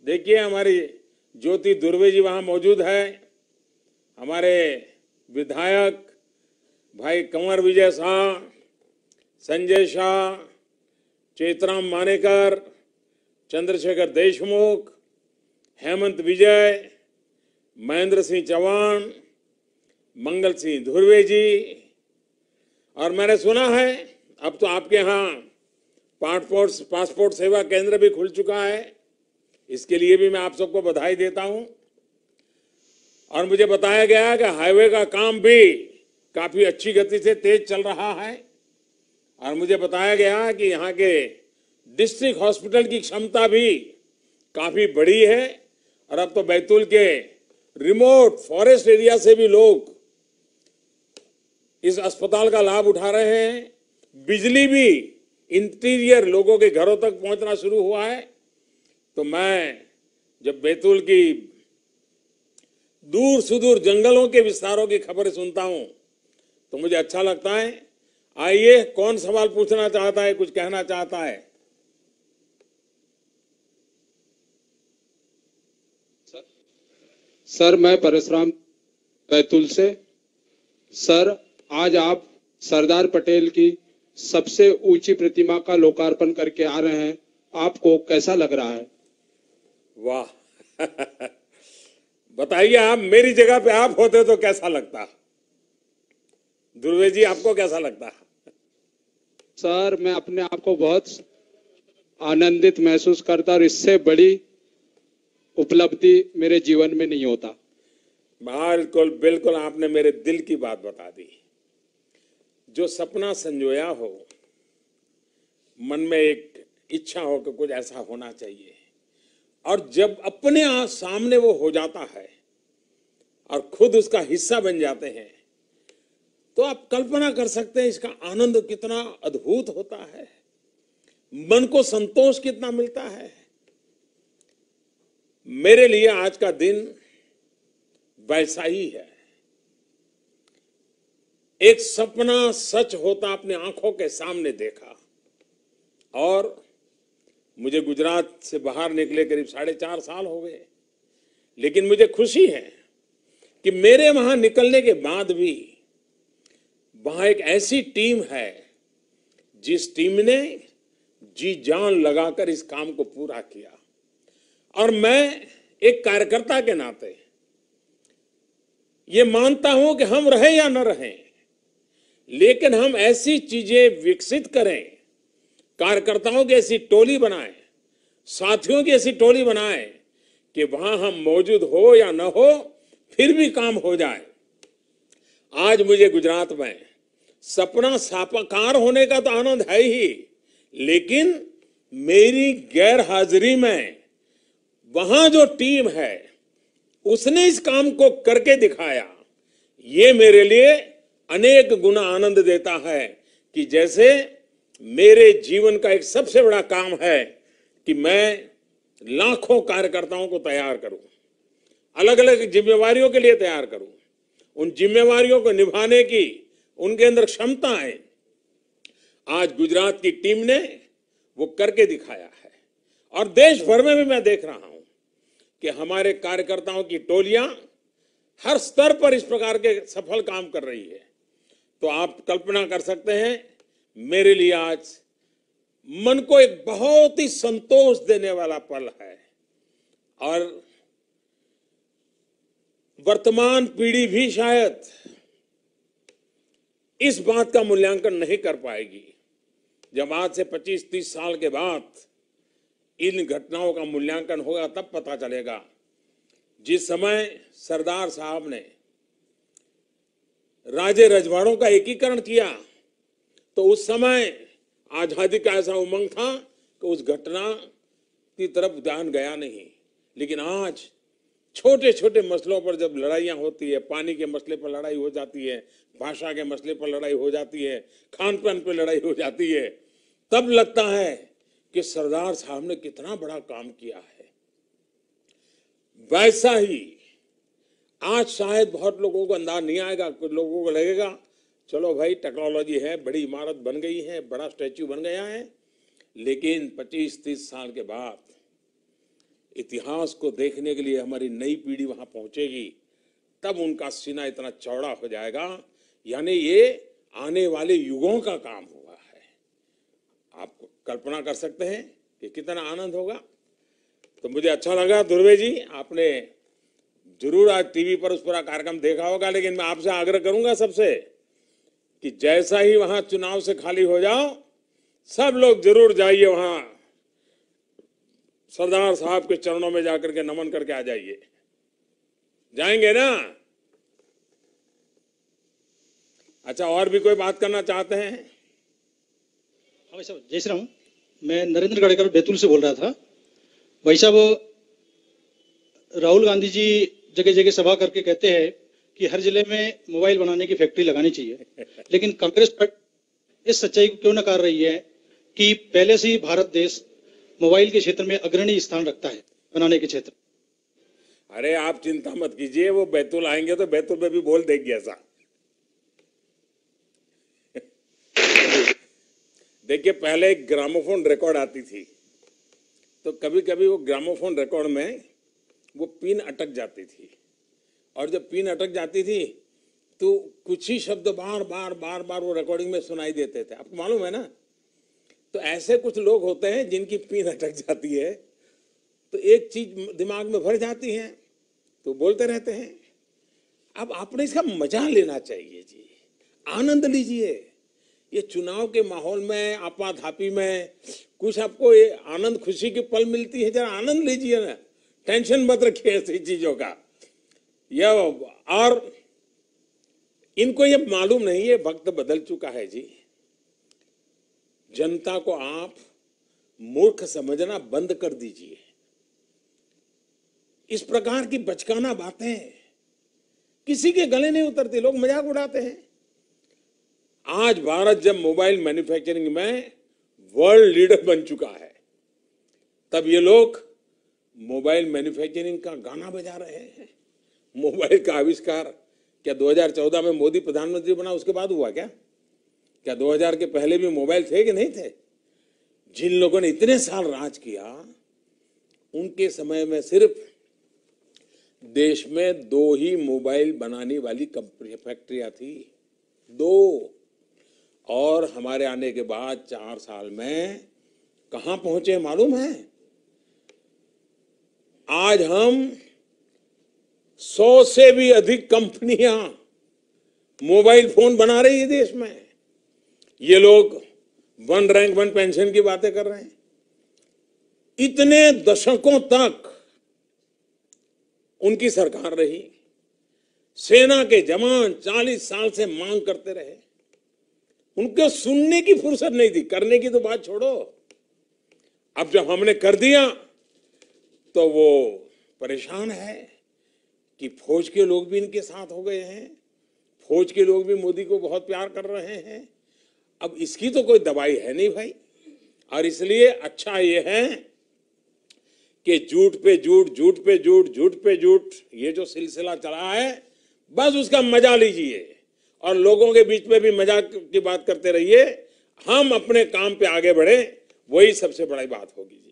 देखिए, हमारी ज्योति दुर्वे जी वहाँ मौजूद है, हमारे विधायक भाई कंवर विजय शाह, संजय शाह, चेतराम मानेकर, चंद्रशेखर देशमुख, हेमंत विजय, महेंद्र सिंह चौहान, मंगल सिंह धुर्वे जी, और मैंने सुना है अब तो आपके यहाँ पासपोर्ट सेवा केंद्र भी खुल चुका है। इसके लिए भी मैं आप सबको बधाई देता हूं। और मुझे बताया गया कि हाईवे का काम भी काफी अच्छी गति से तेज चल रहा है। और मुझे बताया गया कि यहाँ के डिस्ट्रिक्ट हॉस्पिटल की क्षमता भी काफी बड़ी है और अब तो बैतूल के रिमोट फॉरेस्ट एरिया से भी लोग इस अस्पताल का लाभ उठा रहे हैं। बिजली भी इंटीरियर लोगों के घरों तक पहुंचना शुरू हुआ है। तो मैं जब बैतूल की दूर सुदूर जंगलों के विस्तारों की खबरें सुनता हूं तो मुझे अच्छा लगता है। आइए, कौन सवाल पूछना चाहता है, कुछ कहना चाहता है? सर, मैं परशुराम बैतूल से। सर, आज आप सरदार पटेल की सबसे ऊंची प्रतिमा का लोकार्पण करके आ रहे हैं, आपको कैसा लग रहा है? वाह बताइए, आप मेरी जगह पे आप होते तो कैसा लगता? दुर्वे जी, आपको कैसा लगता? सर, मैं अपने आप को बहुत आनंदित महसूस करता और इससे बड़ी उपलब्धि मेरे जीवन में नहीं होता। बिल्कुल बिल्कुल, आपने मेरे दिल की बात बता दी। जो सपना संजोया हो, मन में एक इच्छा हो कि कुछ ऐसा होना चाहिए, और जब अपने सामने वो हो जाता है और खुद उसका हिस्सा बन जाते हैं, तो आप कल्पना कर सकते हैं इसका आनंद कितना अद्भुत होता है, मन को संतोष कितना मिलता है। मेरे लिए आज का दिन वैसा ही है। एक सपना सच होता अपने आंखों के सामने देखा। और मुझे गुजरात से बाहर निकले करीब 4.5 साल हो गए, लेकिन मुझे खुशी है कि मेरे वहां निकलने के बाद भी वहां एक ऐसी टीम है जिस टीम ने जी जान लगाकर इस काम को पूरा किया। और मैं एक कार्यकर्ता के नाते ये मानता हूं कि हम रहें या न रहें, लेकिन हम ऐसी चीजें विकसित करें, कार्यकर्ताओं की ऐसी टोली बनाएं, साथियों की ऐसी टोली बनाएं कि वहां हम मौजूद हो या न हो फिर भी काम हो जाए। आज मुझे गुजरात में सपना साकार होने का तो आनंद है ही, लेकिन मेरी गैर हाजिरी में वहां जो टीम है उसने इस काम को करके दिखाया, ये मेरे लिए अनेक गुना आनंद देता है। कि जैसे मेरे जीवन का एक सबसे बड़ा काम है कि मैं लाखों कार्यकर्ताओं को तैयार करूं, अलग अलग जिम्मेवारियों के लिए तैयार करूं, उन जिम्मेवारियों को निभाने की उनके अंदर क्षमता है। आज गुजरात की टीम ने वो करके दिखाया है। और देश भर में भी मैं देख रहा हूं कि हमारे कार्यकर्ताओं की टोलियां हर स्तर पर इस प्रकार के सफल काम कर रही है। तो आप कल्पना कर सकते हैं, मेरे लिए आज मन को एक बहुत ही संतोष देने वाला पल है। और वर्तमान पीढ़ी भी शायद इस बात का मूल्यांकन नहीं कर पाएगी। जब आज से 25-30 साल के बाद इन घटनाओं का मूल्यांकन होगा, तब पता चलेगा। जिस समय सरदार साहब ने राज्य रजवाड़ों का एकीकरण किया, तो उस समय आजादी का ऐसा उमंग था कि उस घटना की तरफ ध्यान गया नहीं। लेकिन आज छोटे छोटे मसलों पर जब लड़ाइयां होती है, पानी के मसले पर लड़ाई हो जाती है, भाषा के मसले पर लड़ाई हो जाती है, खान पान पर लड़ाई हो जाती है, तब लगता है कि सरदार साहब ने कितना बड़ा काम किया है। वैसा ही आज शायद बहुत लोगों को अंदाज नहीं आएगा। कुछ लोगों को लगेगा चलो भाई टेक्नोलॉजी है, बड़ी इमारत बन गई है, बड़ा स्टैच्यू बन गया है, लेकिन 25-30 साल के बाद इतिहास को देखने के लिए हमारी नई पीढ़ी वहां पहुंचेगी, तब उनका सीना इतना चौड़ा हो जाएगा। यानी ये आने वाले युगों का काम हुआ है। आप कल्पना कर सकते हैं कि कितना आनंद होगा। तो मुझे अच्छा लगा ध्रुवे जी, आपने जरूर आज टीवी पर उस पूरा कार्यक्रम देखा होगा, लेकिन मैं आपसे आग्रह करूंगा सबसे कि जैसा ही वहां चुनाव से खाली हो जाओ, सब लोग जरूर जाइए वहां, सरदार साहब के चरणों में जाकर के नमन करके आ जाइए। जाएंगे ना? अच्छा, और भी कोई बात करना चाहते हैं? हाँ भाई साहब, जय श्री राम। मैं नरेंद्र गड़ेकर बैतूल से बोल रहा था। भाई साहब, राहुल गांधी जी जगह जगह सभा करके कहते हैं कि हर जिले में मोबाइल बनाने की फैक्ट्री लगानी चाहिए, लेकिन कांग्रेस पार्टी इस सच्चाई को क्यों नकार रही है कि पहले से ही भारत देश मोबाइल के क्षेत्र में अग्रणी स्थान रखता है बनाने के क्षेत्र। अरे आप चिंता मत कीजिए, वो बैतूल आएंगे तो बैतूल में भी बोल देंगे ऐसा। देखिए, पहले एक ग्रामोफोन रिकॉर्ड आती थी, तो कभी कभी वो ग्रामोफोन रिकॉर्ड में वो पिन अटक जाती थी, और जब पिन अटक जाती थी तो कुछ ही शब्द बार बार वो रिकॉर्डिंग में सुनाई देते थे। आपको मालूम है ना? तो ऐसे कुछ लोग होते हैं जिनकी पिन अटक जाती है, तो एक चीज दिमाग में भर जाती है तो बोलते रहते हैं। अब आपने इसका मजा लेना चाहिए जी, आनंद लीजिए। ये चुनाव के माहौल में, आपाधापी में कुछ आपको ये आनंद खुशी की पल मिलती है, जरा आनंद लीजिए ना, टेंशन मत रखिए ऐसी चीजों का। और इनको ये मालूम नहीं है वक्त बदल चुका है जी। जनता को आप मूर्ख समझना बंद कर दीजिए। इस प्रकार की बचकाना बातें किसी के गले नहीं उतरती, लोग मजाक उड़ाते हैं। आज भारत जब मोबाइल मैन्युफैक्चरिंग में वर्ल्ड लीडर बन चुका है, तब ये लोग मोबाइल मैन्युफैक्चरिंग का गाना बजा रहे हैं। मोबाइल का आविष्कार क्या 2014 में मोदी प्रधानमंत्री बना उसके बाद हुआ क्या? क्या 2000 के पहले भी मोबाइल थे कि नहीं थे? जिन लोगों ने इतने साल राज किया, उनके समय में सिर्फ देश में 2 ही मोबाइल बनाने वाली कंपनी फैक्ट्रियां थी, 2। और हमारे आने के बाद 4 साल में कहां पहुंचे मालूम है? आज हम 100 से भी अधिक कंपनियां मोबाइल फोन बना रही है देश में। ये लोग 1 रैंक 1 पेंशन की बातें कर रहे हैं। इतने दशकों तक उनकी सरकार रही, सेना के जवान 40 साल से मांग करते रहे, उनको सुनने की फुर्सत नहीं थी, करने की तो बात छोड़ो। अब जब हमने कर दिया तो वो परेशान है कि फौज के लोग भी इनके साथ हो गए हैं, फौज के लोग भी मोदी को बहुत प्यार कर रहे हैं। अब इसकी तो कोई दवाई है नहीं भाई। और इसलिए अच्छा ये है कि झूठ पे झूठ, झूठ पे झूठ, झूठ पे झूठ, ये जो सिलसिला चला है, बस उसका मजा लीजिए और लोगों के बीच में भी मजाक की बात करते रहिए। हम अपने काम पे आगे बढ़े, वही सबसे बड़ी बात होगी।